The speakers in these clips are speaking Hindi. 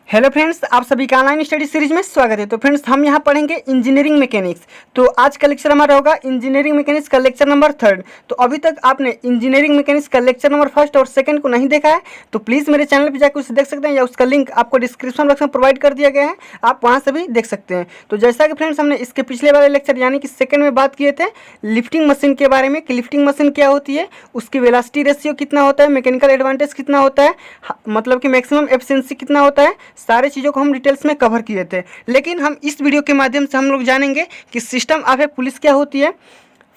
हेलो फ्रेंड्स, आप सभी का ऑनलाइन स्टडी सीरीज में स्वागत है। तो फ्रेंड्स, हम यहाँ पढ़ेंगे इंजीनियरिंग मैकेनिक्स। तो आज का लेक्चर हमारा होगा इंजीनियरिंग मैकेनिक्स का लेक्चर नंबर 3। तो अभी तक आपने इंजीनियरिंग मैकेनिक्स का लेक्चर नंबर 1 और 2 को नहीं देखा है तो प्लीज़ मेरे चैनल पर जाकर उसे देख सकते हैं, या उसका लिंक आपको डिस्क्रिप्शन बॉक्स में प्रोवाइड कर दिया गया है, आप वहाँ से भी देख सकते हैं। तो जैसा कि फ्रेंड्स, हमने इसके पिछले वाले लेक्चर यानी कि 2 में बात किए थे लिफ्टिंग मशीन के बारे में कि लिफ्टिंग मशीन क्या होती है, उसकी वेलोसिटी रेशियो कितना होता है, मैकेनिकल एडवांटेज कितना होता है, मतलब कि मैक्सिमम एफिशिएंसी कितना होता है, सारी चीज़ों को हम डिटेल्स में कवर किए थे। लेकिन हम इस वीडियो के माध्यम से हम लोग जानेंगे कि सिस्टम ऑफ ए पुलिस क्या होती है,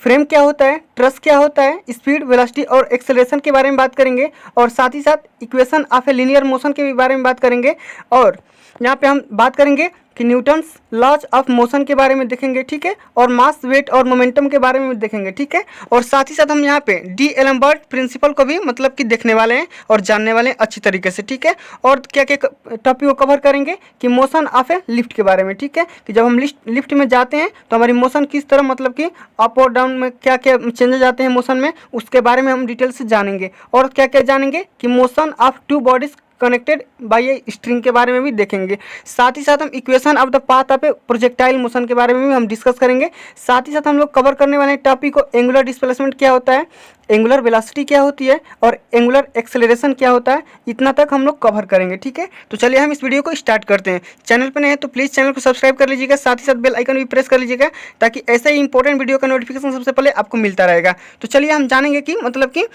फ्रेम क्या होता है, ट्रस क्या होता है, स्पीड, वेलोसिटी और एक्सेलरेशन के बारे में बात करेंगे, और साथ ही साथ equation of a linear motion के बारे में बात करेंगे, और यहाँ पे हम बात करेंगे कि न्यूटन्स लॉज ऑफ मोशन के बारे में देखेंगे, ठीक है, और मास, वेट और मोमेंटम के बारे में देखेंगे, ठीक है। और साथ ही साथ हम यहाँ पे डी एलम्बर्ट प्रिंसिपल को भी मतलब कि देखने वाले हैं और जानने वाले हैं अच्छी तरीके से, ठीक है। और क्या क्या टॉपिक को कवर करेंगे कि मोशन ऑफ ए लिफ्ट के बारे में, ठीक है, कि जब हम लिफ्ट में जाते हैं तो हमारी मोशन किस तरह मतलब कि अप और डाउन में क्या क्या चेंजेस आते हैं मोशन में, उसके बारे में हम डिटेल से जानेंगे। और क्या क्या जानेंगे कि motion of two bodies connected by a string के बारे में भी देखेंगे। साथ ही साथ हम equation of the path of A projectile motion के बारे में भी हम डिस्कस करेंगे। साथ ही साथ हम लोग कवर करने वाले टॉपिक को एंगुलर डिस्प्लेसमेंट क्या होता है, एंगुलर वेलोसिटी क्या होती है और एंगुलर एक्सेलरेशन क्या होता है, इतना तक हम लोग कवर करेंगे, ठीक है। तो चलिए हम इस वीडियो को स्टार्ट करते हैं। चैनल पर नए हैं तो प्लीज़ चैनल को सब्सक्राइब कर लीजिएगा, साथ ही साथ बेल आइकन भी प्रेस कर लीजिएगा ताकि ऐसे ही इंपॉर्टेंट वीडियो का नोटिफिकेशन सबसे पहले आपको मिलता रहेगा। तो चलिए हम जानेंगे कि मतलब कि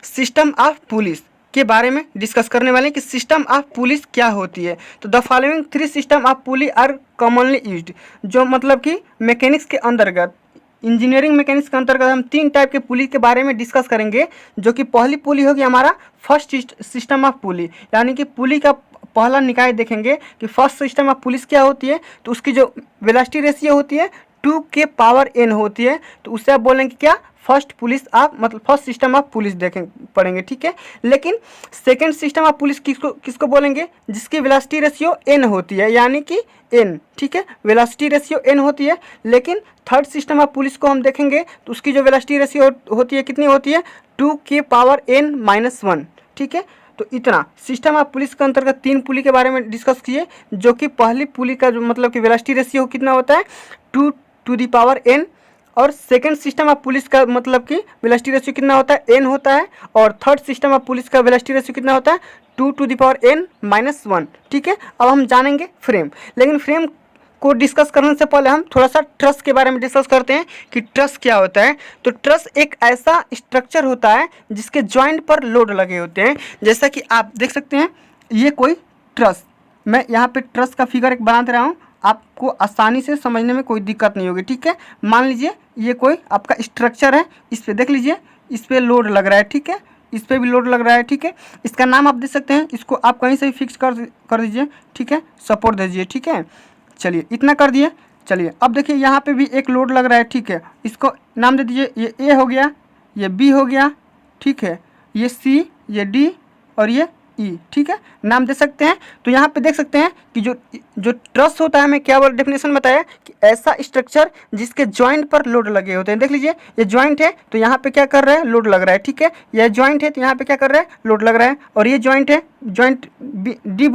सिस्टम ऑफ पुलिस के बारे में डिस्कस करने वाले हैं कि सिस्टम ऑफ पुलिस क्या होती है। तो the following 3 system of pulley are commonly used, जो मतलब कि मैकेनिक्स के अंतर्गत, इंजीनियरिंग मैकेनिक्स के अंतर्गत हम 3 टाइप के पुली के बारे में डिस्कस करेंगे। जो कि पहली पुली होगी हमारा फर्स्ट सिस्टम ऑफ पुली, यानी कि पुली का पहला निकाय देखेंगे कि फर्स्ट सिस्टम ऑफ पुलिस क्या होती है। तो उसकी जो वेलोसिटी रेशियो होती है 2 के पावर n होती है, तो उससे आप बोलेंगे क्या, फर्स्ट पुलिस आप मतलब फर्स्ट सिस्टम ऑफ पुलिस देखें पढ़ेंगे, ठीक है। लेकिन सेकंड सिस्टम ऑफ पुलिस किसको बोलेंगे, जिसकी वेलोसिटी रेशियो n होती है, यानी कि n, ठीक है, वेलोसिटी रेशियो n होती है। लेकिन थर्ड सिस्टम ऑफ पुलिस को हम देखेंगे तो उसकी जो वेलोसिटी रेशियो होती है कितनी होती है, 2 के पावर n-1, ठीक है। तो इतना सिस्टम ऑफ पुलिस के अंतर्गत 3 पुली के बारे में डिस्कस किए, जो कि पहली पुली का जो मतलब कि वेलोसिटी रेशियो कितना होता है 2 टू द पावर n, और सेकंड सिस्टम ऑफ पुलिस का मतलब कि वेलोसिटी रेशियो कितना होता है n होता है, और थर्ड सिस्टम ऑफ पुलिस का वेलोसिटी रेशियो कितना होता है 2 टू द पावर n-1, ठीक है। अब हम जानेंगे फ्रेम। लेकिन फ्रेम को डिस्कस करने से पहले हम थोड़ा सा ट्रस के बारे में डिस्कस करते हैं कि ट्रस क्या होता है। तो ट्रस एक ऐसा स्ट्रक्चर होता है जिसके जॉइंट पर लोड लगे होते हैं। जैसा कि आप देख सकते हैं, ये कोई ट्रस, मैं यहाँ पे ट्रस का फिगर एक बना दे रहा हूँ, आपको आसानी से समझने में कोई दिक्कत नहीं होगी, ठीक है। मान लीजिए ये कोई आपका स्ट्रक्चर है, इस पर देख लीजिए, इस पर लोड लग रहा है, ठीक है, इस पर भी लोड लग रहा है, ठीक है। इसका नाम आप दे सकते हैं, इसको आप कहीं से भी फिक्स कर दीजिए, ठीक है, सपोर्ट दीजिए, ठीक है। चलिए इतना कर दिए। चलिए अब देखिए यहाँ पे भी एक लोड लग रहा है, ठीक है, इसको नाम दे दीजिए, ये ए हो गया, ये बी हो गया, ठीक है, ये सी, ये डी और ये ई, ठीक है, नाम दे सकते हैं। तो यहाँ पे देख सकते हैं कि जो ट्रस होता है, हमें क्या डेफिनेशन बताया कि ऐसा स्ट्रक्चर जिसके जॉइंट पर लोड लगे होते हैं। देख लीजिए ये जॉइंट है तो यहाँ पे क्या कर रहा है, लोड लग रहा है, ठीक है। यह जॉइंट है तो यहाँ पे क्या कर रहा है, लोड लग रहा है। और ये जॉइंट है, जॉइंट डी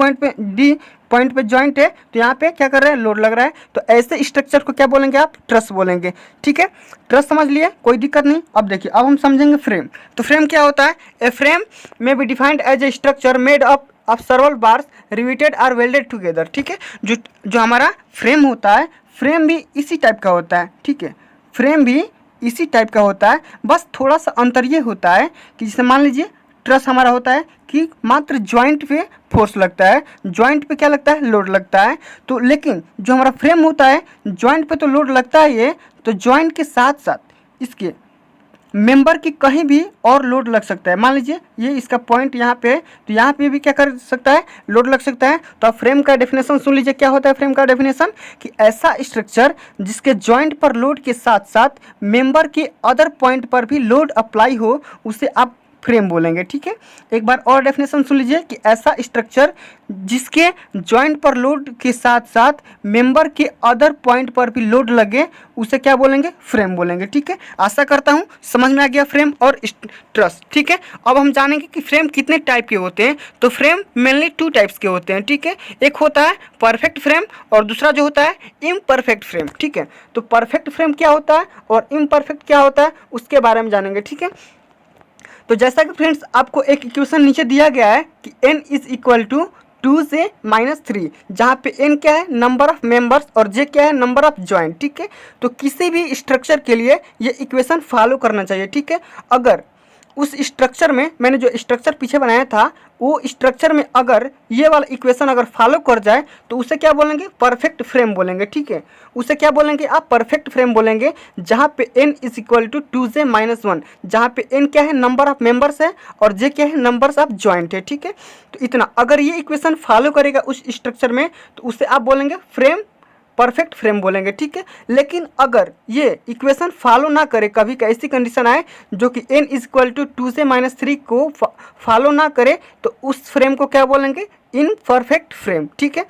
पॉइंट पे जॉइंट है तो यहाँ पे क्या कर रहा है, लोड लग रहा है। तो ऐसे स्ट्रक्चर को क्या बोलेंगे आप, ट्रस बोलेंगे, ठीक है। ट्रस समझ लिए, कोई दिक्कत नहीं। अब देखिए अब हम समझेंगे फ्रेम। तो फ्रेम क्या होता है, a frame may be defined as a structure made up of several bars riveted or welded together, ठीक है। जो हमारा फ्रेम होता है, फ्रेम भी इसी टाइप का होता है, ठीक है, फ्रेम भी इसी टाइप का होता है। बस थोड़ा सा अंतर ये होता है कि जैसे मान लीजिए ट्रस हमारा होता है कि मात्र जॉइंट पे फोर्स लगता है, जॉइंट पे क्या लगता है, लोड लगता है। तो लेकिन जो हमारा फ्रेम होता है, जॉइंट पे तो लोड लगता है ये, तो जॉइंट के साथ साथ इसके मेंबर की कहीं भी और लोड लग सकता है। मान लीजिए ये इसका पॉइंट यहाँ पे, तो यहाँ पे भी क्या कर सकता है, लोड लग सकता है। तो आप फ्रेम का डेफिनेशन सुन लीजिए, क्या होता है फ्रेम का डेफिनेशन, कि ऐसा स्ट्रक्चर जिसके जॉइंट पर लोड के साथ साथ मेंबर के अदर पॉइंट पर भी लोड अप्लाई हो, उसे आप फ्रेम बोलेंगे। ठीक है, एक बार और डेफिनेशन सुन लीजिए कि ऐसा स्ट्रक्चर जिसके जॉइंट पर लोड के साथ साथ मेंबर के अदर पॉइंट पर भी लोड लगे उसे क्या बोलेंगे, फ्रेम बोलेंगे। ठीक है, आशा करता हूँ समझ में आ गया फ्रेम और ट्रस। ठीक है, अब हम जानेंगे कि फ्रेम कितने टाइप के होते हैं। तो फ्रेम मेनली 2 टाइप्स के होते हैं। ठीक है, एक होता है परफेक्ट फ्रेम और दूसरा जो होता है इम्परफेक्ट फ्रेम। ठीक है, तो परफेक्ट फ्रेम क्या होता है और इम्परफेक्ट क्या होता है उसके बारे में जानेंगे। ठीक है, तो जैसा कि फ्रेंड्स आपको एक इक्वेशन नीचे दिया गया है कि n is equal to 2j-3, जहाँ पे n क्या है, नंबर ऑफ मेंबर्स, और j क्या है, नंबर ऑफ जॉइंट। ठीक है, तो किसी भी स्ट्रक्चर के लिए ये इक्वेशन फॉलो करना चाहिए। ठीक है, अगर उस स्ट्रक्चर में, मैंने जो स्ट्रक्चर पीछे बनाया था वो स्ट्रक्चर में अगर ये वाला इक्वेशन अगर फॉलो कर जाए तो उसे क्या बोलेंगे, परफेक्ट फ्रेम बोलेंगे। ठीक है, उसे क्या बोलेंगे आप, परफेक्ट फ्रेम बोलेंगे, जहाँ पे n is equal to 2j-1, जहाँ पे n क्या है, नंबर ऑफ मेंबर्स है, और j क्या है, नंबर्स ऑफ जॉइंट है। ठीक है, तो इतना अगर ये इक्वेशन फॉलो करेगा उस स्ट्रक्चर में तो उसे आप बोलेंगे फ्रेम, परफेक्ट फ्रेम बोलेंगे। ठीक है, लेकिन अगर ये इक्वेशन फॉलो ना करे, कभी का ऐसी कंडीशन आए जो कि n is equal to 2j-3 को फॉलो ना करे तो उस फ्रेम को क्या बोलेंगे, इनपरफेक्ट फ्रेम। ठीक है,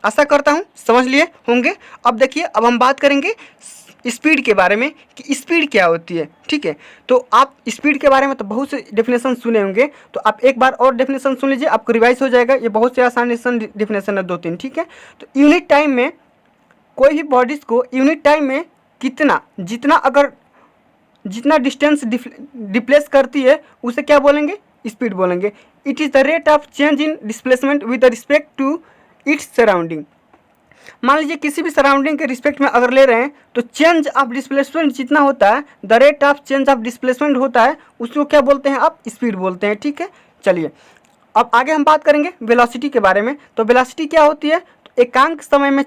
आशा करता हूँ समझ लिए होंगे। अब देखिए, अब हम बात करेंगे स्पीड के बारे में कि स्पीड क्या होती है। ठीक है, तो आप स्पीड के बारे में तो बहुत से डेफिनेशन सुने होंगे, तो आप एक बार और डेफिनेशन सुन लीजिए, आपको रिवाइज हो जाएगा। ये बहुत से आसान डेफिनेशन है, 2-3। ठीक है, तो यूनिट टाइम में कोई भी बॉडीज़ को यूनिट टाइम में जितना डिस्टेंस डिप्लेस करती है उसे क्या बोलेंगे, स्पीड बोलेंगे। It is the rate of change in displacement with respect to its surrounding. मान लीजिए किसी भी सराउंडिंग के रिस्पेक्ट में अगर ले रहे हैं तो चेंज ऑफ डिस्प्लेसमेंट जितना होता है, the rate of change of displacement होता है, उसको क्या बोलते हैं आप, स्पीड बोलते हैं। ठीक है, चलिए अब आगे हम बात करेंगे वेलोसिटी के बारे में। तो वेलोसिटी क्या होती है, तो एकांक समय में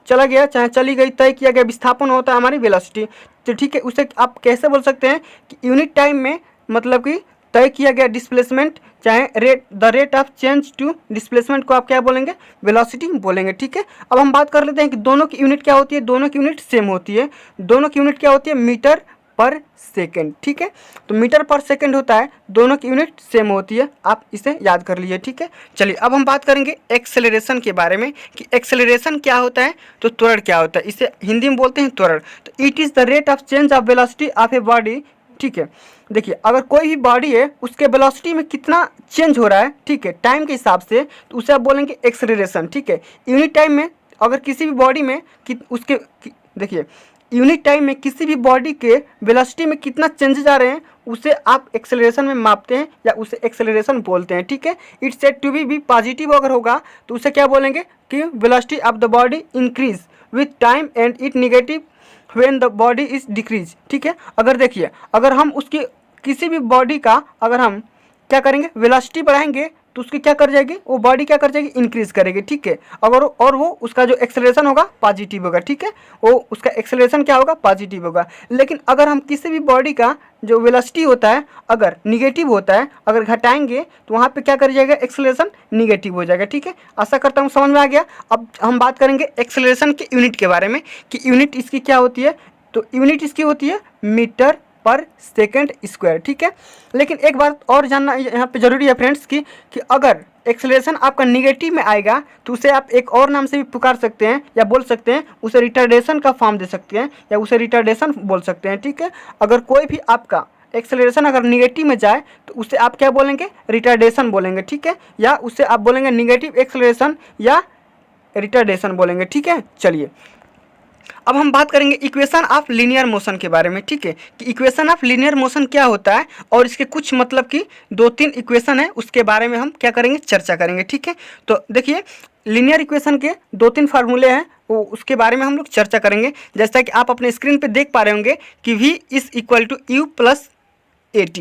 चला गया चाहे चली गई तय किया गया विस्थापन होता है हमारी वेलोसिटी। तो ठीक है, उसे आप कैसे बोल सकते हैं कि यूनिट टाइम में मतलब कि तय किया गया डिस्प्लेसमेंट चाहे the rate of change to displacement को आप क्या बोलेंगे, वेलोसिटी बोलेंगे। ठीक है, अब हम बात कर लेते हैं कि दोनों की यूनिट क्या होती है। दोनों की यूनिट सेम होती है। दोनों की यूनिट क्या होती है, मीटर पर सेकेंड। ठीक है, तो मीटर पर सेकेंड होता है, दोनों की यूनिट सेम होती है, आप इसे याद कर लीजिए। ठीक है, चलिए अब हम बात करेंगे एक्सेलरेशन के बारे में कि एक्सेलरेशन क्या होता है, तो त्वरण क्या होता है, इसे हिंदी में बोलते हैं त्वरण। तो it is the rate of change of velocity of A body. ठीक है, देखिए अगर कोई भी बॉडी है उसके वेलोसिटी में कितना चेंज हो रहा है, ठीक है, टाइम के हिसाब से, तो उसे आप बोलेंगे एक्सेलरेशन। ठीक है, यूनिट टाइम में अगर किसी भी बॉडी में देखिए यूनिट टाइम में किसी भी बॉडी के वेलोसिटी में कितना चेंजेस आ रहे हैं उसे आप एक्सेलरेशन में मापते हैं या उसे एक्सेलरेशन बोलते हैं। ठीक है, it's said to be positive अगर होगा तो उसे क्या बोलेंगे कि velocity of the body increase with time and it negative when the body is decrease. ठीक है, अगर देखिए अगर हम उसकी किसी भी बॉडी का अगर हम क्या करेंगे, वेलोसिटी बढ़ाएंगे तो उसकी क्या कर जाएगी, वो बॉडी क्या कर जाएगी, इंक्रीज करेगी। ठीक है, अगर और वो उसका जो एक्सेलरेशन होगा पॉजिटिव होगा। ठीक है, वो उसका एक्सेलरेशन क्या होगा, पॉजिटिव होगा। लेकिन अगर हम किसी भी बॉडी का जो वेलोसिटी होता है अगर निगेटिव होता है, अगर घटाएंगे तो वहाँ पे क्या कर जाएगा, एक्सेलरेशन निगेटिव हो जाएगा। ठीक है, आशा करता हूँ समझ में आ गया। अब हम बात करेंगे एक्सेलरेशन के यूनिट के बारे में कि यूनिट इसकी क्या होती है। तो यूनिट इसकी होती है मीटर पर सेकेंड स्क्वायर। ठीक है, लेकिन एक बात और जानना यहाँ पे ज़रूरी है फ्रेंड्स कि अगर एक्सेलरेशन आपका निगेटिव में आएगा तो उसे आप एक और नाम से भी पुकार सकते हैं या बोल सकते हैं, उसे रिटार्डेशन का फॉर्म दे सकते हैं या उसे रिटार्डेशन बोल सकते हैं। ठीक है, अगर कोई भी आपका एक्सेलरेशन अगर निगेटिव में जाए तो उसे आप क्या बोलेंगे, रिटार्डेशन बोलेंगे। ठीक है, या उसे आप बोलेंगे निगेटिव एक्सेलरेशन या रिटार्डेशन बोलेंगे। ठीक है, चलिए अब हम बात करेंगे इक्वेशन ऑफ लीनियर मोशन के बारे में। ठीक है, कि इक्वेशन ऑफ लीनियर मोशन क्या होता है और इसके कुछ मतलब कि 2-3 इक्वेशन है उसके बारे में हम क्या करेंगे, चर्चा करेंगे। ठीक है, तो देखिए लीनियर इक्वेशन के 2-3 फार्मूले हैं, वो उसके बारे में हम लोग चर्चा करेंगे। जैसा कि आप अपने स्क्रीन पे देख पा रहे होंगे कि v is equal to u plus at।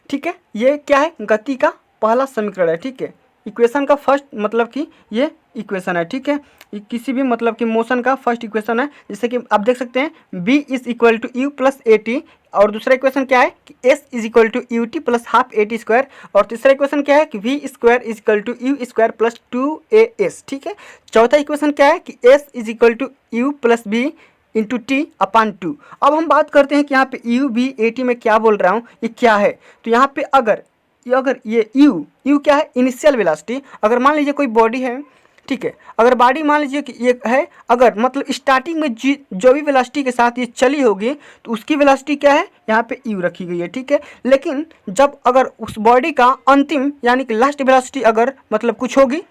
ठीक है, ये क्या है, गति का पहला समीकरण है। ठीक है, इक्वेशन का फर्स्ट मतलब कि ये इक्वेशन है। ठीक है, किसी भी मतलब कि मोशन का फर्स्ट इक्वेशन है। जैसे कि आप देख सकते हैं b is equal to u plus at, और दूसरा इक्वेशन क्या है कि s is equal to ut plus half at square, और तीसरा इक्वेशन क्या है कि v square is equal to u square plus 2as। ठीक है, चौथा इक्वेशन क्या है कि s is equal to u plus b into T upon 2। अब हम बात करते हैं कि यहाँ पे यू बी ए टी में क्या बोल रहा हूँ, ये क्या है। तो यहाँ पे अगर ये यू क्या है, इनिशियल वेलोसिटी। अगर मान लीजिए कोई बॉडी है, ठीक है, अगर बॉडी मान लीजिए कि ये है, अगर मतलब स्टार्टिंग में जो भी वेलोसिटी के साथ ये चली होगी तो उसकी वेलोसिटी क्या है, यहाँ पे यू रखी गई है, ठीक है। लेकिन जब अगर उस बॉडी का अंतिम यानी कि लास्ट वेलोसिटी अगर मतलब कुछ होगी,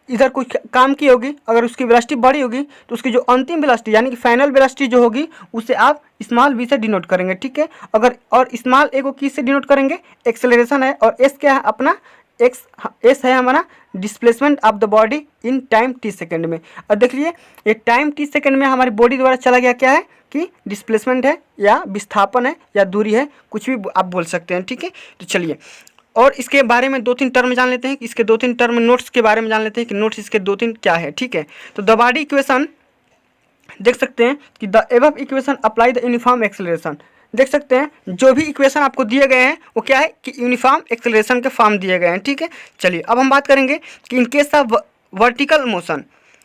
इधर कुछ काम की होगी, अगर उसकी वेलोसिटी बड़ी होगी तो उसकी जो अंतिम वेलोसिटी यानी कि फाइनल वेलोसिटी जो होगी उसे आप स्मॉल वी से डिनोट करेंगे, ठीक है। अगर और स्मॉल ए को किस से डिनोट करेंगे, एक्सेलरेशन है, और एस क्या है अपना, एस है हमारा displacement of the body in time T second में। और देख लीजिए ये टाइम टी सेकेंड में हमारी बॉडी द्वारा चला गया क्या है कि डिस्प्लेसमेंट है या विस्थापन है या दूरी है, कुछ भी आप बोल सकते हैं, ठीक है। तो चलिए और इसके बारे में 2-3 टर्म जान लेते हैं कि इसके 2-3 टर्म नोट्स के बारे में जान लेते हैं कि नोट्स इसके 2-3 क्या है, ठीक है। तो द बॉडी इक्वेशन देख सकते हैं कि the above equation apply the uniform acceleration. देख सकते हैं जो भी इक्वेशन आपको दिए गए हैं वो क्या है कि यूनिफॉर्म एक्सेलरेशन के फॉर्म दिए गए हैं, ठीक है। चलिए अब हम बात करेंगे कि in case of vertical motion.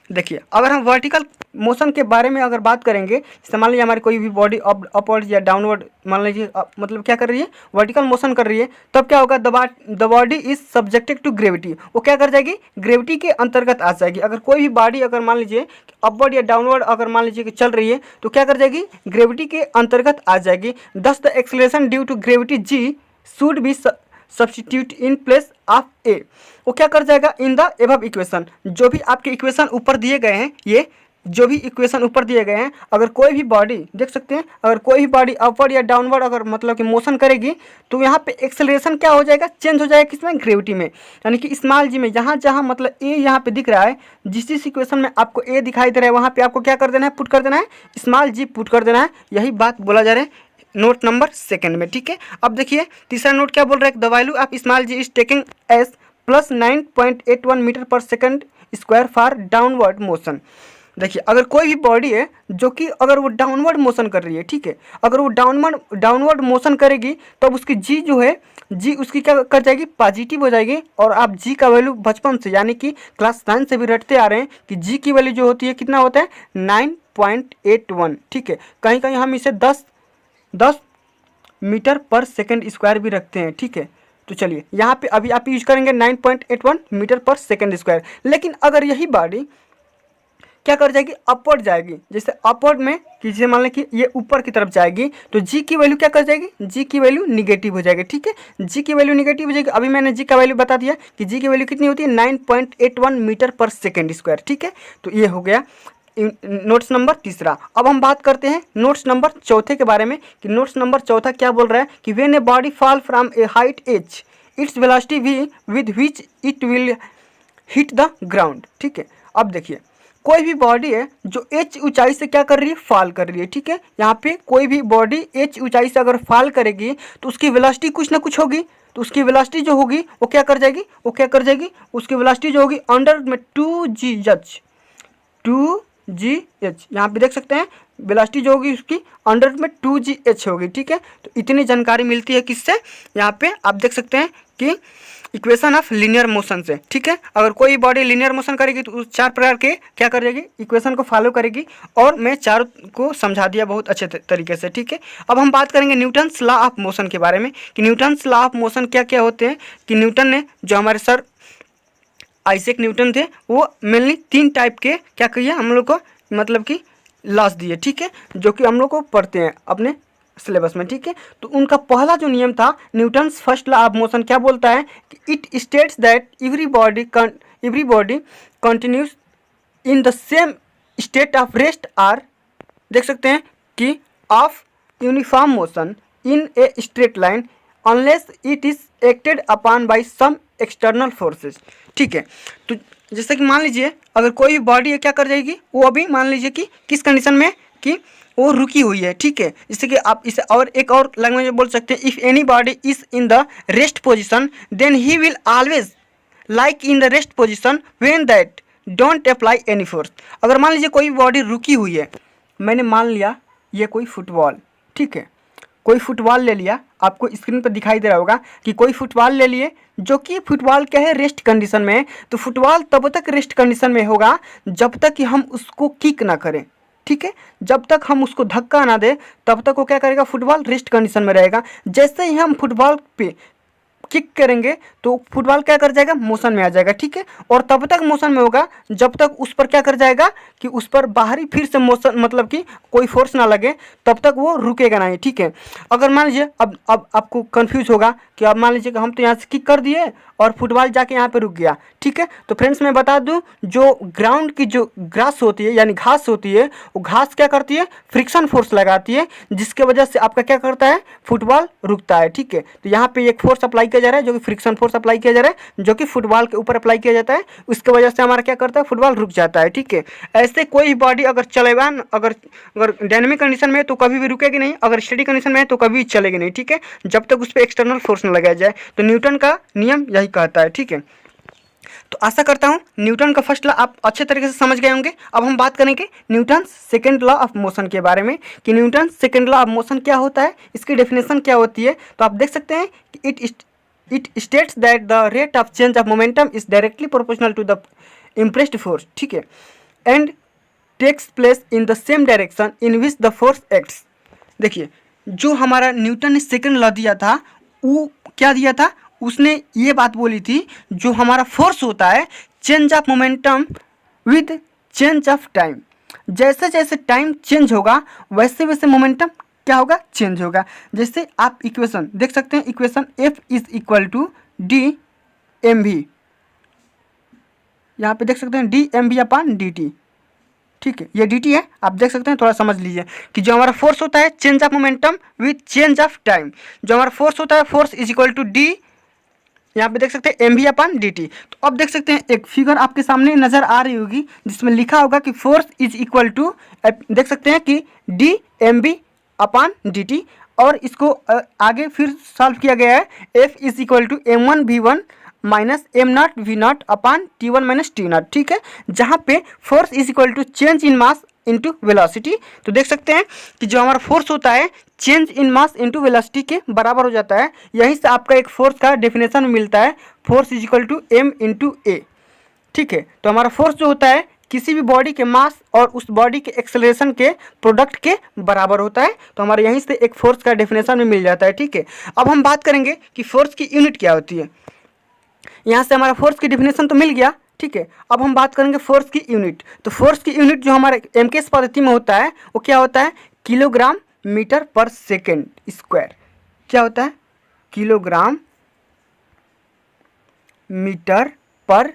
देखिए अगर हम वर्टिकल मोशन के बारे में अगर बात करेंगे, जैसे मान लीजिए हमारी कोई भी बॉडी अपवर्ड या डाउनवर्ड मान लीजिए मतलब क्या कर रही है, वर्टिकल मोशन कर रही है, तब क्या होगा, the body is subjected to gravity. वो क्या कर जाएगी, ग्रेविटी के अंतर्गत आ जाएगी। अगर कोई भी बॉडी अगर मान लीजिए अपवर्ड या डाउनवर्ड अगर मान लीजिए कि चल रही है तो क्या कर जाएगी, ग्रेविटी के अंतर्गत आ जाएगी। Thus the acceleration due to gravity g should be substitute in place of a. वो क्या कर जाएगा, इन द एबव इक्वेशन, जो भी आपके इक्वेशन ऊपर दिए गए हैं, ये जो भी इक्वेशन ऊपर दिए गए हैं, अगर कोई भी बॉडी देख सकते हैं, अगर कोई भी बॉडी अपवर्ड या डाउनवर्ड अगर मतलब कि मोशन करेगी तो यहाँ पे एक्सेलरेशन क्या हो जाएगा, चेंज हो जाएगा किसमें, ग्रेविटी में। यानी कि स्मॉल जी में जहाँ जहाँ मतलब ए यहाँ पे दिख रहा है, जिस इक्वेशन में आपको ए दिखाई दे रहा है वहाँ पे आपको क्या कर देना है, पुट कर देना है, स्मॉल जी पुट कर देना है। यही बात बोला जा रहा है नोट नंबर 2 में, ठीक है। अब देखिए तीसरा नोट क्या बोल रहा है, the value of small g is taking as plus 9.81 metre per second square for downward motion. देखिए अगर कोई भी बॉडी है जो कि अगर वो डाउनवर्ड मोशन कर रही है, ठीक है, अगर वो डाउनवर्ड मोशन करेगी तब उसकी जी जो है, जी उसकी क्या कर जाएगी, पॉजिटिव हो जाएगी। और आप जी का वैल्यू बचपन से यानी कि क्लास 9 से भी रटते आ रहे हैं कि जी की वैल्यू जो होती है कितना होता है, 9.81, ठीक है। कहीं कहीं हम इसे 10 मीटर पर सेकंड स्क्वायर भी रखते हैं, ठीक है। तो चलिए यहाँ पे अभी आप यूज करेंगे 9.81 मीटर पर सेकंड स्क्वायर। लेकिन अगर यही बॉडी क्या कर जाएगी, अपवर्ड जाएगी, जैसे अपवर्ड में कि जैसे मान लें कि ये ऊपर की तरफ जाएगी तो जी की वैल्यू क्या कर जाएगी, जी की वैल्यू निगेटिव हो जाएगी, ठीक है। जी की वैल्यू निगेटिव हो जाएगी। अभी मैंने जी का वैल्यू बता दिया कि जी की वैल्यू कितनी होती है, 9.81 मीटर पर सेकेंड स्क्वायर, ठीक है। तो ये हो गया नोट्स नंबर 3। अब हम बात करते हैं नोट्स नंबर 4 के बारे में कि नोट्स नंबर 4 क्या बोल रहा है कि when a body fall from a height H its velocity V with which it will hit the ground, ठीक है। अब देखिए कोई भी बॉडी है जो एच ऊंचाई से क्या कर रही है, फॉल कर रही है, ठीक है। यहाँ पे कोई भी बॉडी एच ऊंचाई से अगर फॉल करेगी तो उसकी वेलोसिटी कुछ ना कुछ होगी। तो उसकी वेलोसिटी जो होगी वो क्या कर जाएगी, उसकी वेलोसिटी जो होगी अंडर में 2gh यहाँ पे देख सकते हैं वेलोसिटी जो होगी उसकी अंडर में 2gh होगी, ठीक है। तो इतनी जानकारी मिलती है किससे, यहाँ पे आप देख सकते हैं कि इक्वेशन ऑफ लीनियर मोशन से, ठीक है। अगर कोई बॉडी लीनियर मोशन करेगी तो उस 4 प्रकार के क्या कर जाएगी, इक्वेशन को फॉलो करेगी। और मैं चारों को समझा दिया बहुत अच्छे तरीके से, ठीक है। अब हम बात करेंगे न्यूटन्स लॉ ऑफ मोशन के बारे में कि न्यूटन्स लॉ ऑफ मोशन क्या क्या होते हैं। कि न्यूटन ने, जो हमारे सर आइजैक न्यूटन थे, वो मेनली 3 टाइप के क्या कहिए हम लोग को मतलब कि लॉस दिए, ठीक है, जो कि हम लोग को पढ़ते हैं अपने सिलेबस में, ठीक है। तो उनका पहला जो नियम था Newton's first law of motion क्या बोलता है कि it states that every body continues in the same state of rest or, देख सकते हैं कि of uniform motion in a straight line unless it is acted upon by some external forces, ठीक है। तो जैसे कि मान लीजिए अगर कोई बॉडी है क्या कर जाएगी, वो अभी मान लीजिए कि किस कंडीशन में कि वो रुकी हुई है, ठीक है। जैसे कि आप इसे और एक और लैंग्वेज में बोल सकते हैं, if any body is in the rest position then he will always like in the rest position when that don't apply any force. अगर मान लीजिए कोई बॉडी रुकी हुई है, मैंने मान लिया ये कोई फुटबॉल, ठीक है, कोई फुटबॉल ले लिया, आपको स्क्रीन पर दिखाई दे रहा होगा कि कोई फुटबॉल ले लिए, जो कि फुटबॉल क्या है, रेस्ट कंडीशन में है। तो फुटबॉल तब तक रेस्ट कंडीशन में होगा जब तक कि हम उसको किक ना करें, ठीक है। जब तक हम उसको धक्का ना दे तब तक वो क्या करेगा, फुटबॉल रेस्ट कंडीशन में रहेगा। जैसे ही हम फुटबॉल पे किक करेंगे तो फुटबॉल क्या कर जाएगा, मोशन में आ जाएगा, ठीक है। और तब तक मोशन में होगा जब तक उस पर क्या कर जाएगा कि उस पर बाहरी फिर से मोशन मतलब कि कोई फोर्स ना लगे, तब तक वो रुकेगा नहीं, ठीक है। अगर मान लीजिए अब आपको कंफ्यूज होगा कि अब मान लीजिए कि हम तो यहाँ से किक कर दिए और फुटबॉल जाके यहाँ पे रुक गया, ठीक है। तो फ्रेंड्स मैं बता दूं, जो ग्राउंड की जो ग्रास होती है यानी घास होती है, वो घास क्या करती है, फ्रिक्शन फोर्स लगाती है, जिसके वजह से आपका क्या करता है, फुटबॉल रुकता है, ठीक है। तो यहाँ पे एक फोर्स अप्लाई किया जा रहा है जो कि फ्रिक्शन फोर्स अप्लाई किया जा रहा है, जो कि फुटबॉल के ऊपर अप्लाई किया जाता है, उसके वजह से हमारा क्या करता है, फुटबॉल रुक जाता है, ठीक है। ऐसे कोई बॉडी अगर चलेगा, अगर डायनेमिक कंडीशन में है तो कभी भी रुकेगी नहीं, अगर स्टेडी कंडीशन में है तो कभी चलेगी नहीं, ठीक है, जब तक उस पर एक्सटर्नल फोर्स न लगाया जाए। तो न्यूटन का नियम यही कहता है, ठीक है। तो आशा करता हूँ न्यूटन का फर्स्ट लॉ आप अच्छे तरीके से समझ गए होंगे। अब हम बात करेंगे Newton second law of motion के बारे में कि Newton second law of motion क्या होता है, इसकी डेफिनेशन क्या होती है। तो आप देख सकते हैं कि it states that the rate of change of momentum is directly proportional to the impressed force, ठीक है, and takes place in the same direction in which the force acts. देखिए, जो हमारा न्यूटन ने सेकंड लॉ दिया था वो क्या दिया था, उसने ये बात बोली थी जो हमारा फोर्स होता है change of momentum with change of time, जैसे जैसे टाइम चेंज होगा वैसे वैसे मोमेंटम क्या होगा, चेंज होगा। जैसे आप इक्वेशन देख सकते हैं, equation F is equal to D M V, यहाँ पे देख सकते हैं D M V upon D T, ठीक है, ये डी टी है, आप देख सकते हैं। थोड़ा समझ लीजिए कि जो हमारा फोर्स होता है change of momentum with change of time, जो हमारा फोर्स होता है force is equal to D, यहाँ पे देख सकते हैं M V upon D T. तो अब देख सकते हैं एक फिगर आपके सामने नजर आ रही होगी जिसमें लिखा होगा कि फोर्स इज इक्वल टू, देख सकते हैं कि D M V upon D T, और इसको आगे फिर सॉल्व किया गया है, F is equal to M one V one minus M not V not upon T one minus T not, ठीक है, जहाँ पे force is equal to change in mass into velocity. तो देख सकते हैं कि जो हमारा फोर्स होता है change in mass into velocity के बराबर हो जाता है। यहीं से आपका एक फोर्स का डेफिनेशन मिलता है, force is equal to m into a, ठीक है। तो हमारा फोर्स जो होता है किसी भी बॉडी के मास और उस बॉडी के एक्सेलरेशन के प्रोडक्ट के बराबर होता है। तो हमारे यहीं से एक फोर्स का डेफिनेशन में मिल जाता है, ठीक है। अब हम बात करेंगे कि फोर्स की यूनिट क्या होती है। यहाँ से हमारा फोर्स की डेफिनेशन तो मिल गया, ठीक है। अब हम बात करेंगे फोर्स की यूनिट। तो फोर्स की यूनिट जो हमारे एमकेएस पद्धति में होता है वो क्या होता है, किलोग्राम मीटर पर सेकेंड स्क्वायर। क्या होता है, किलोग्राम मीटर पर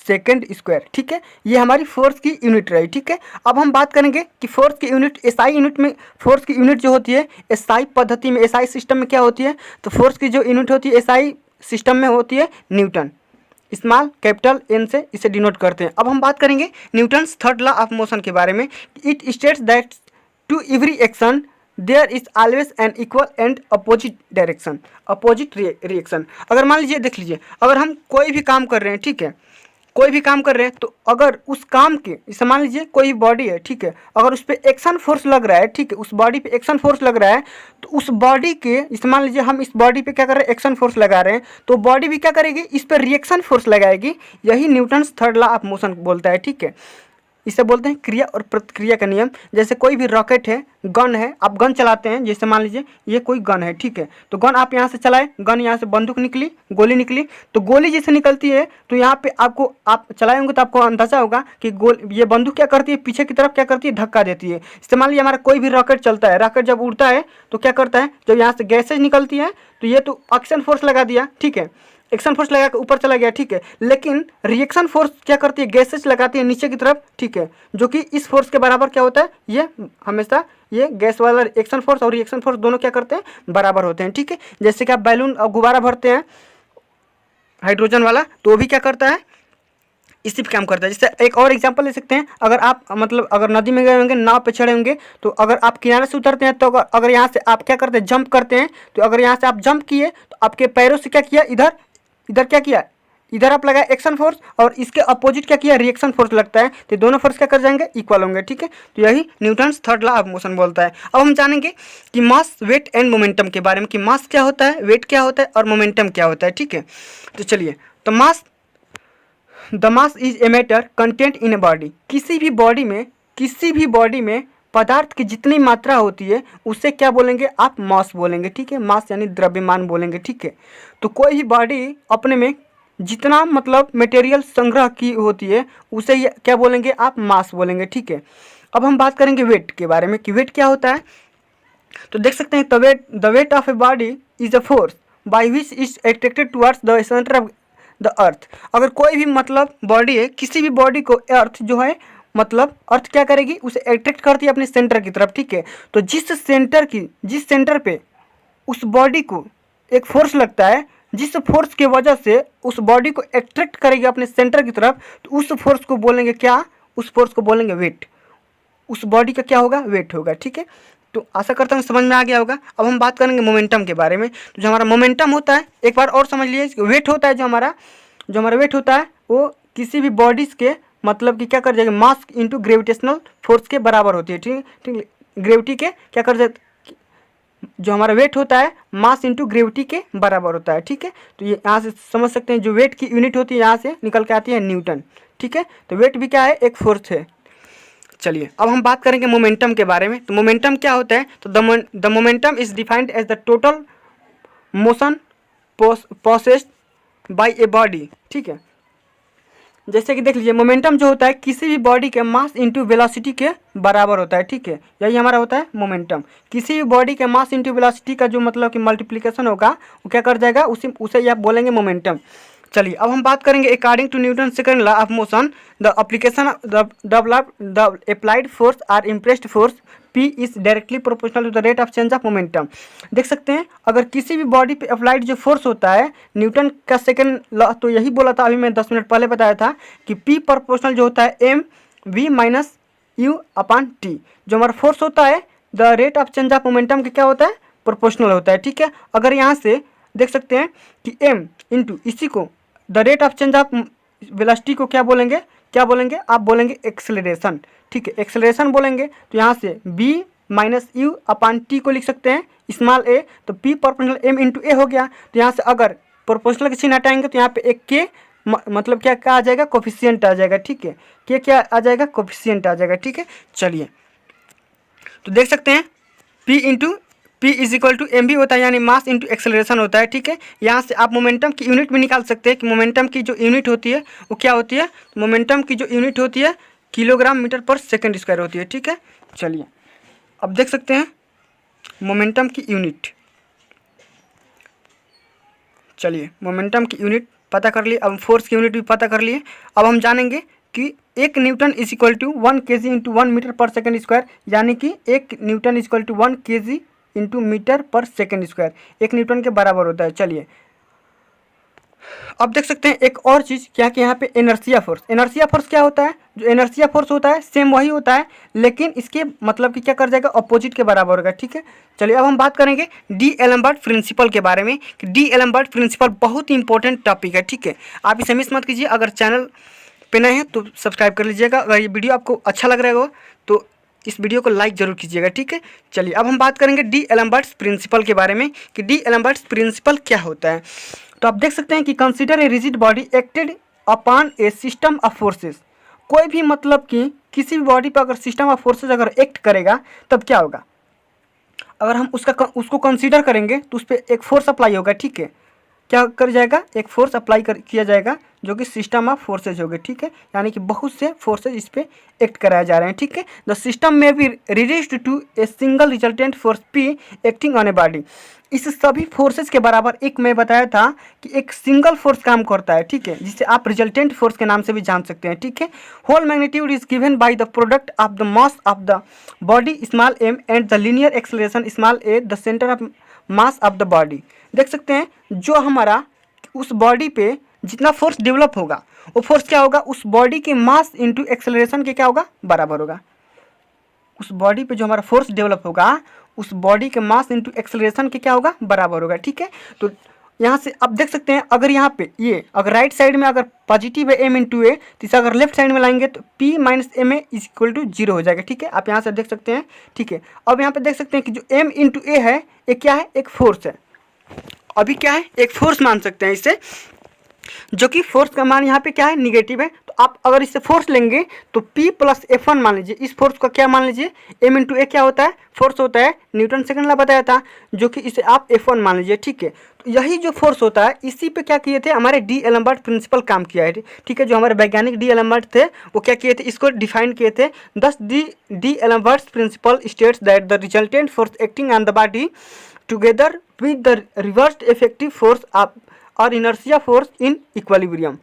सेकेंड स्क्वायर, ठीक है, ये हमारी फोर्स की यूनिट रही, ठीक है। अब हम बात करेंगे कि फोर्स की यूनिट एसआई यूनिट में, फोर्स की यूनिट जो होती है एसआई पद्धति में, एसआई सिस्टम में क्या होती है, तो फोर्स की जो यूनिट होती है एसआई सिस्टम में होती है न्यूटन, स्मॉल कैपिटल एन से इसे डिनोट करते हैं। अब हम बात करेंगे Newton's third law of motion के बारे में। It states that to every action there is always an equal and opposite direction, opposite reaction. अगर मान लीजिए, देख लीजिए, अगर हम कोई भी काम कर रहे हैं, ठीक है, कोई भी काम कर रहे हैं, तो अगर उस काम के, जैसे मान लीजिए कोई बॉडी है, ठीक है, अगर उस पर एक्शन फोर्स लग रहा है, ठीक है, उस बॉडी पे एक्शन फोर्स लग रहा है, तो उस बॉडी के, जैसे मान लीजिए हम इस बॉडी पे क्या कर रहे हैं, एक्शन फोर्स लगा रहे हैं, तो बॉडी भी क्या करेगी, इस पर रिएक्शन फोर्स लगाएगी। यही Newton's third law of motion बोलता है, ठीक है। इसे बोलते हैं क्रिया और प्रतिक्रिया का नियम। जैसे कोई भी रॉकेट है, गन है, आप गन चलाते हैं, जैसे मान लीजिए ये कोई गन है, ठीक है, तो गन आप यहाँ से चलाए, गन यहाँ से बंदूक निकली, गोली निकली, तो गोली जैसे निकलती है तो यहाँ पे आपको, आप चलाए होंगे तो आपको अंदाजा होगा कि ये बंदूक क्या करती है, पीछे की तरफ क्या करती है, धक्का देती है। जैसे मान लीजिए हमारा कोई भी रॉकेट चलता है, रॉकेट जब उड़ता है तो क्या करता है, जब यहाँ से गैसेज निकलती है तो ये तो एक्शन फोर्स लगा दिया, ठीक है, एक्शन फोर्स लगा के ऊपर चला गया, ठीक है, लेकिन रिएक्शन फोर्स क्या करती है, गैसेज लगाती है नीचे की तरफ, ठीक है, जो कि इस फोर्स के बराबर क्या होता है, ये हमेशा ये गैस वाला एक्शन फोर्स और रिएक्शन फोर्स दोनों क्या करते हैं, बराबर होते हैं, ठीक है। जैसे कि आप बैलून और गुब्बारा भरते हैं हाइड्रोजन वाला, तो वो भी क्या करता है, इसी पे काम करता है। जैसे एक और एग्जांपल ले सकते हैं, अगर आप मतलब अगर नदी में गए होंगे, नाव पे चढ़े होंगे, तो अगर आप किनारे से उतरते हैं, तो अगर यहाँ से आप क्या करते हैं, जंप करते हैं, तो अगर यहाँ से आप जंप किए तो आपके पैरों से क्या किया, इधर क्या किया, इधर आप लगाए एक्शन फोर्स और इसके अपोजिट क्या किया, रिएक्शन फोर्स लगता है, तो दोनों फोर्स क्या कर जाएंगे, इक्वल होंगे, ठीक है। तो यही Newton's third law of motion बोलता है। अब हम जानेंगे कि मास, वेट एंड मोमेंटम के बारे में, कि मास क्या होता है, वेट क्या होता है और मोमेंटम क्या होता है, ठीक है। तो चलिए, तो mass, the mass is a matter content in a body. किसी भी बॉडी में पदार्थ की जितनी मात्रा होती है उसे क्या बोलेंगे आप, मास बोलेंगे, ठीक है। मास यानी द्रव्यमान बोलेंगे, ठीक है। तो कोई भी बॉडी अपने में जितना मतलब मटेरियल संग्रह की होती है उसे क्या बोलेंगे आप, मास बोलेंगे, ठीक है। अब हम बात करेंगे वेट के बारे में कि वेट क्या होता है। तो देख सकते हैं the weight of a body is a force by which is attracted towards the centre of the earth. अगर कोई भी मतलब बॉडी है, किसी भी बॉडी को अर्थ जो है मतलब अर्थ क्या करेगी, उसे अट्रैक्ट करती है अपने सेंटर की तरफ, ठीक है। तो जिस सेंटर पे उस बॉडी को एक फोर्स लगता है, जिस फोर्स की वजह से उस बॉडी को अट्रैक्ट करेगी अपने सेंटर की तरफ, तो उस फोर्स को बोलेंगे क्या, उस फोर्स को बोलेंगे वेट। उस बॉडी का क्या होगा, वेट होगा, ठीक है। तो आशा करता हूँ समझ में आ गया होगा। अब हम बात करेंगे मोमेंटम के बारे में। तो जो हमारा मोमेंटम होता है, एक बार और समझ लीजिए, वेट होता है जो हमारा वेट होता है वो किसी भी बॉडीज़ के मतलब कि क्या कर जाएगा, मास इंटू ग्रेविटेशनल फोर्स के बराबर होती है, ठीक। ग्रेविटी के क्या कर जाए, जो हमारा वेट होता है मास इंटू ग्रेविटी के बराबर होता है, ठीक है। तो ये यहाँ से समझ सकते हैं जो वेट की यूनिट होती है यहाँ से निकल के आती है न्यूटन, ठीक है। तो वेट भी क्या है, एक फोर्स है। चलिए अब हम बात करेंगे मोमेंटम के बारे में। तो मोमेंटम क्या होता है, तो the momentum is defined as the total motion possessed by a body, ठीक है। जैसे कि देख लीजिए, मोमेंटम जो होता है किसी भी बॉडी के मास इंटू वेलोसिटी के बराबर होता है, ठीक है। यही हमारा होता है मोमेंटम। किसी भी बॉडी के मास इंटू वेलोसिटी का जो मतलब कि मल्टीप्लिकेशन होगा वो क्या कर जाएगा, उसे आप बोलेंगे मोमेंटम। चलिए अब हम बात करेंगे according to Newton second law of motion the application the applied force or impressed force P is directly proportional to the rate of change of momentum. देख सकते हैं अगर किसी भी बॉडी पे अप्लाइड जो फोर्स होता है, न्यूटन का सेकंड लॉ तो यही बोला था, अभी मैं 10 मिनट पहले बताया था कि P प्रोपोर्शनल जो होता है M V minus U upon T। जो हमारा फोर्स होता है the rate of change of momentum का क्या होता है, प्रोपोर्शनल होता है, ठीक है। अगर यहाँ से देख सकते हैं कि M इंटू इसी को the rate of change of velocity को क्या बोलेंगे आप बोलेंगे एक्सेलरेशन, ठीक है, एक्सेलरेशन बोलेंगे। तो यहाँ से b minus you upon T को लिख सकते हैं स्मॉल a, तो p प्रोपोर्शनल m इंटू ए हो गया। तो यहाँ से अगर प्रोपोर्शनल के चिन्ह हटाएंगे तो यहाँ पे एक के मतलब क्या आ जाएगा, कोफिशिएंट आ जाएगा, ठीक है। के क्या आ जाएगा, कोफिशिएंट आ जाएगा, ठीक है। चलिए तो देख सकते हैं P is equal to M भी होता है, यानी मास इंटू एक्सेलरेशन होता है, ठीक है। यहाँ से आप मोमेंटम की यूनिट भी निकाल सकते हैं कि मोमेंटम की जो यूनिट होती है वो क्या होती है। मोमेंटम की जो यूनिट होती है kilogram metre per second square होती है, ठीक है। चलिए अब देख सकते हैं मोमेंटम की यूनिट। चलिए मोमेंटम की यूनिट पता कर लिए, अब फोर्स की यूनिट भी पता कर लिए। अब हम जानेंगे कि 1 newton is equal to 1 kg into 1 metre per second square, यानी कि 1 newton is equal to 1 kg into metre per second square 1 newton के बराबर होता है। चलिए अब देख सकते हैं एक और चीज़ क्या कि यहाँ पे इनर्शिया फोर्स क्या होता है, जो इनर्शिया फोर्स होता है सेम वही होता है, लेकिन इसके मतलब कि क्या कर जाएगा, अपोजिट के बराबर होगा, ठीक है। चलिए अब हम बात करेंगे डी एलम्बर्ट प्रिंसिपल के बारे में कि डी एलम्बर्ट प्रिंसिपल बहुत ही इंपॉर्टेंट टॉपिक है, ठीक है। आप इसे मिस मत कीजिए। अगर चैनल पे नए हैं तो सब्सक्राइब कर लीजिएगा। अगर ये वीडियो आपको अच्छा लग रहा हो तो इस वीडियो को लाइक जरूर कीजिएगा, ठीक है। चलिए अब हम बात करेंगे डी एलम्बर्ट्स प्रिंसिपल के बारे में कि डी एलम्बर्ट्स प्रिंसिपल क्या होता है। तो आप देख सकते हैं कि consider a rigid body acted upon A system of forces. कोई भी मतलब कि किसी भी बॉडी पर अगर सिस्टम ऑफ फोर्सेस अगर एक्ट करेगा तब क्या होगा, अगर हम उसको कंसीडर करेंगे तो उस पर एक फोर्स अप्लाई होगा, ठीक है। क्या कर जाएगा, एक फोर्स अप्लाई किया जाएगा जो कि सिस्टम ऑफ फोर्सेज हो गए, ठीक है। यानी कि बहुत से फोर्सेज इस पे एक्ट कराए जा रहे हैं, ठीक है। The system may be reduced to a single resultant force P acting on a body. इस सभी फोर्सेज के बराबर एक मैं बताया था कि एक सिंगल फोर्स काम करता है, ठीक है, जिसे आप रिजल्टेंट फोर्स के नाम से भी जान सकते हैं, ठीक है। Whole magnitude is given by the product of the mass of the body small m and the linear acceleration small a the centre of mass of the body. देख सकते हैं जो हमारा उस बॉडी पे जितना फोर्स डेवलप होगा वो फोर्स क्या होगा, उस बॉडी के मास इंटू एक्सेलरेशन के क्या होगा, बराबर होगा। उस बॉडी पे जो हमारा फोर्स डेवलप होगा उस बॉडी के मास इंटू एक्सेलरेशन के क्या होगा, बराबर होगा, ठीक है। तो यहाँ से आप देख सकते हैं अगर यहाँ पे ये अगर राइट साइड में अगर पॉजिटिव है m इंटू ए, तो इसे अगर लेफ्ट साइड में लाएंगे तो p minus M A is equal to 0 हो जाएगा, ठीक है। आप यहाँ से देख सकते हैं, ठीक है। अब यहाँ पे देख सकते हैं कि जो m इंटू ए है ये क्या है, एक फोर्स है। अभी क्या है, एक फोर्स मान सकते हैं इससे, जो कि फोर्स का मान यहाँ पे क्या है, निगेटिव है। तो आप अगर इससे फोर्स लेंगे तो P प्लस F1 मान लीजिए, इस फोर्स का क्या मान लीजिए, M इंटू ए क्या होता है, फोर्स होता है, न्यूटन सेकंड ला बताया था, जो कि इसे आप F1 मान लीजिए, ठीक है। तो यही जो फोर्स होता है इसी पे क्या किए थे हमारे डी एलम्बर्ट प्रिंसिपल काम किया है, ठीक है। जो हमारे वैज्ञानिक डी एलम्बर्ट थे वो क्या किए थे, इसको डिफाइन किए थे। दस D d'Alembert's principal states that the resultant force acting on the body together with the reversed effective force और इनर्शिया फोर्स इन इक्विलिब्रियम।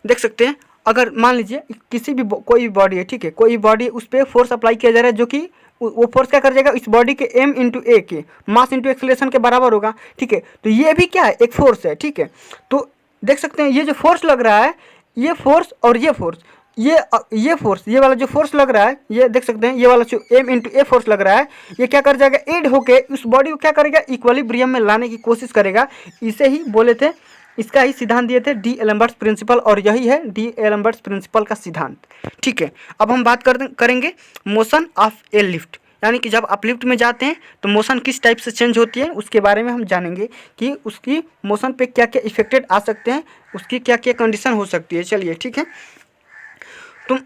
देख सकते हैं, अगर मान लीजिए किसी भी कोई भी बॉडी है, ठीक है, कोई बॉडी उस पर फोर्स अप्लाई किया जा रहा है, जो कि वो फोर्स क्या कर जाएगा, इस बॉडी के m इंटू ए के मास इंटू एक्सेलरेशन के बराबर होगा, ठीक है। तो ये भी क्या है, एक फोर्स है, ठीक है। तो देख सकते हैं ये जो फोर्स लग रहा है, ये फोर्स और ये फोर्स, ये फोर्स, ये वाला जो फोर्स लग रहा है, ये देख सकते हैं ये वाला जो m इंटू ए फोर्स लग रहा है, ये क्या कर जाएगा, एड होके उस बॉडी को क्या करेगा, इक्विलिब्रियम में लाने की कोशिश करेगा। इसे ही बोले थे, इसका ही सिद्धांत दिए थे डी एलम्बर्ट्स प्रिंसिपल, और यही है डी एलम्बर्ट्स प्रिंसिपल का सिद्धांत, ठीक है। अब हम बात करेंगे मोशन ऑफ ए लिफ्ट, यानी कि जब आप लिफ्ट में जाते हैं तो मोशन किस टाइप से चेंज होती है, उसके बारे में हम जानेंगे कि उसकी मोशन पे क्या क्या इफेक्टेड आ सकते हैं, उसकी क्या क्या कंडीशन हो सकती है। चलिए, ठीक है। तुम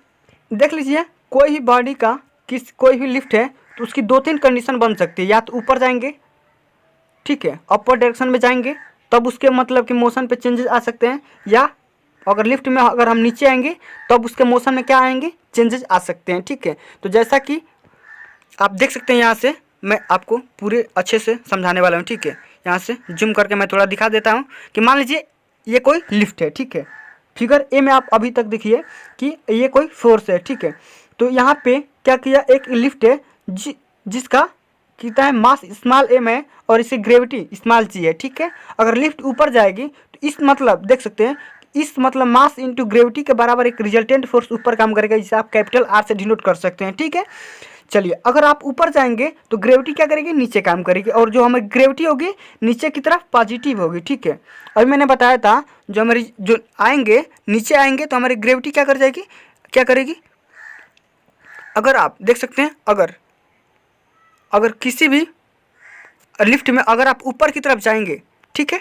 देख लीजिए, कोई भी बॉडी का कोई भी लिफ्ट है तो उसकी 2-3 कंडीशन बन सकती है। या तो ऊपर जाएंगे, ठीक है, अपर डायरेक्शन में जाएंगे तब उसके मतलब कि मोशन पे चेंजेस आ सकते हैं, या अगर लिफ्ट में अगर हम नीचे आएंगे तब उसके मोशन में क्या आएंगे, चेंजेस आ सकते हैं, ठीक है। तो जैसा कि आप देख सकते हैं, यहाँ से मैं आपको पूरे अच्छे से समझाने वाला हूँ, ठीक है। यहाँ से जूम करके मैं थोड़ा दिखा देता हूँ कि मान लीजिए ये कोई लिफ्ट है, ठीक है। फिगर ए में आप अभी तक देखिए कि ये कोई फोर्स है, ठीक है। तो यहाँ पे क्या किया, एक लिफ्ट है जिसका कितना है, मास स्मॉल m है और इसे ग्रेविटी स्मॉल g है, ठीक है। अगर लिफ्ट ऊपर जाएगी तो इस मतलब देख सकते हैं, इस मतलब मास इंटू ग्रेविटी के बराबर एक रिजल्टेंट फोर्स ऊपर काम करेगा, जिसे आप कैपिटल R से डिनोट कर सकते हैं, ठीक है। चलिए, अगर आप ऊपर जाएंगे तो ग्रेविटी क्या करेगी, नीचे काम करेगी, और जो हमारी ग्रेविटी होगी नीचे की तरफ पॉजिटिव होगी, ठीक है। अभी मैंने बताया था जो हमारी जो आएंगे नीचे आएंगे तो हमारी ग्रेविटी क्या कर जाएगी, क्या करेगी। अगर आप देख सकते हैं, अगर किसी भी लिफ्ट में अगर आप ऊपर की तरफ जाएंगे, ठीक है,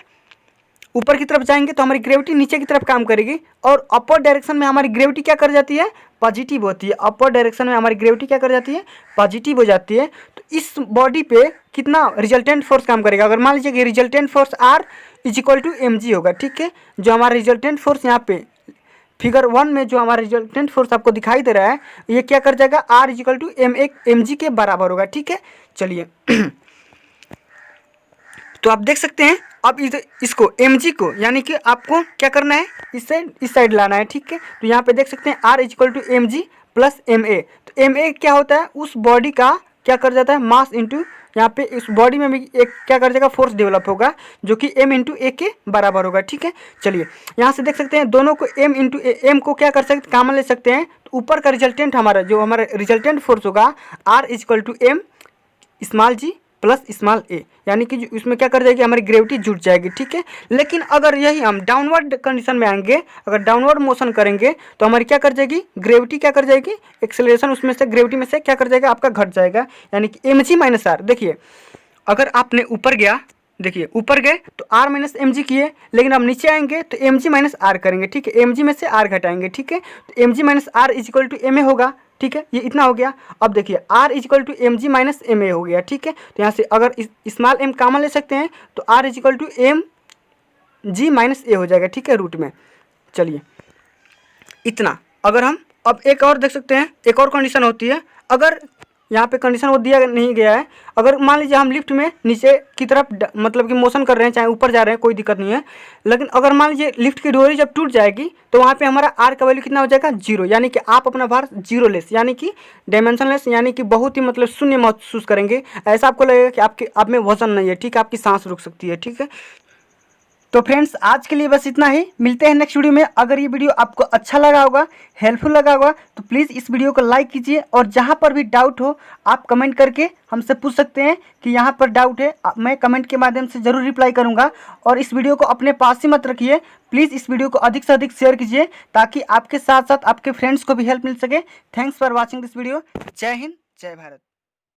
ऊपर की तरफ जाएंगे तो हमारी ग्रेविटी नीचे की तरफ काम करेगी, और अपर डायरेक्शन में हमारी ग्रेविटी क्या कर जाती है, पॉजिटिव होती है। अपर डायरेक्शन में हमारी ग्रेविटी क्या कर जाती है, पॉजिटिव हो जाती है। तो इस बॉडी पे कितना रिजल्टेंट फोर्स काम करेगा, अगर मान लीजिए कि resultant force R is equal to mg होगा, ठीक है। जो हमारा रिजल्टेंट फोर्स यहाँ पे फिगर 1 में जो हमारा रिजल्टेंट फोर्स आपको दिखाई दे रहा है, ये क्या कर जाएगा, R is equal to mg के बराबर होगा, ठीक है। चलिए तो आप देख सकते हैं, अब इसको mg को यानी कि आपको क्या करना है, इस साइड लाना है, ठीक है। तो यहाँ पे देख सकते हैं R is equal to mg plus ma। तो ma क्या होता है, उस बॉडी का क्या कर जाता है, मास इंटू यहाँ पे इस बॉडी में भी एक क्या कर जाएगा, फोर्स डेवलप होगा, जो कि m इंटू ए के बराबर होगा, ठीक है। चलिए, यहाँ से देख सकते हैं दोनों को m इंटू एम को क्या कर सकते, कॉमन ले सकते हैं। तो ऊपर का रिजल्टेंट जो हमारा रिजल्टेंट फोर्स होगा, R is equal to m small g plus small a, यानी कि इसमें क्या कर जाएगी, हमारी ग्रेविटी जुट जाएगी, ठीक है। लेकिन अगर यही हम डाउनवर्ड कंडीशन में आएंगे, अगर डाउनवर्ड मोशन करेंगे तो हमारी क्या कर जाएगी, ग्रेविटी क्या कर जाएगी, एक्सेलरेशन उसमें से ग्रेविटी में से क्या कर जाएगा, आपका घट जाएगा, यानी कि mg माइनस r। देखिए, अगर आपने ऊपर गया, देखिए ऊपर गए तो R माइनस एम जी किए, लेकिन अब नीचे आएंगे तो एम जी माइनस आर करेंगे, ठीक है। एम जी में से R घटाएंगे, ठीक है। तो M ji minus R is equal to M A होगा, ठीक है। ये इतना हो गया। अब देखिए R is equal to M G minus M A हो गया, ठीक है। तो यहाँ से अगर स्मॉल m कॉमन ले सकते हैं तो R is equal to M G minus a हो जाएगा, ठीक है, रूट में। चलिए, इतना। अगर हम अब एक और देख सकते हैं, एक और कंडीशन होती है, अगर यहाँ पे कंडीशन वो दिया नहीं गया है, अगर मान लीजिए हम लिफ्ट में नीचे की तरफ मतलब कि मोशन कर रहे हैं, चाहे ऊपर जा रहे हैं, कोई दिक्कत नहीं है, लेकिन अगर मान लीजिए लिफ्ट की डोरी जब टूट जाएगी तो वहाँ पे हमारा R का वैल्यू कितना हो जाएगा, 0, यानी कि आप अपना भार जीरो लेस, यानी कि डायमेंशनलेस, यानी कि बहुत ही मतलब शून्य महसूस करेंगे। ऐसा आपको लगेगा कि आपके आप में वजन नहीं है, ठीक है, आपकी सांस रुक सकती है, ठीक है। तो फ्रेंड्स, आज के लिए बस इतना ही। मिलते हैं नेक्स्ट वीडियो में। अगर ये वीडियो आपको अच्छा लगा होगा, हेल्पफुल लगा होगा, तो प्लीज़ इस वीडियो को लाइक कीजिए, और जहाँ पर भी डाउट हो आप कमेंट करके हमसे पूछ सकते हैं कि यहाँ पर डाउट है, मैं कमेंट के माध्यम से ज़रूर रिप्लाई करूँगा। और इस वीडियो को अपने पास ही मत रखिए, प्लीज़ इस वीडियो को अधिक से अधिक शेयर कीजिए, ताकि आपके साथ साथ आपके फ्रेंड्स को भी हेल्प मिल सके। Thanks for watching this video. जय हिंद, जय भारत।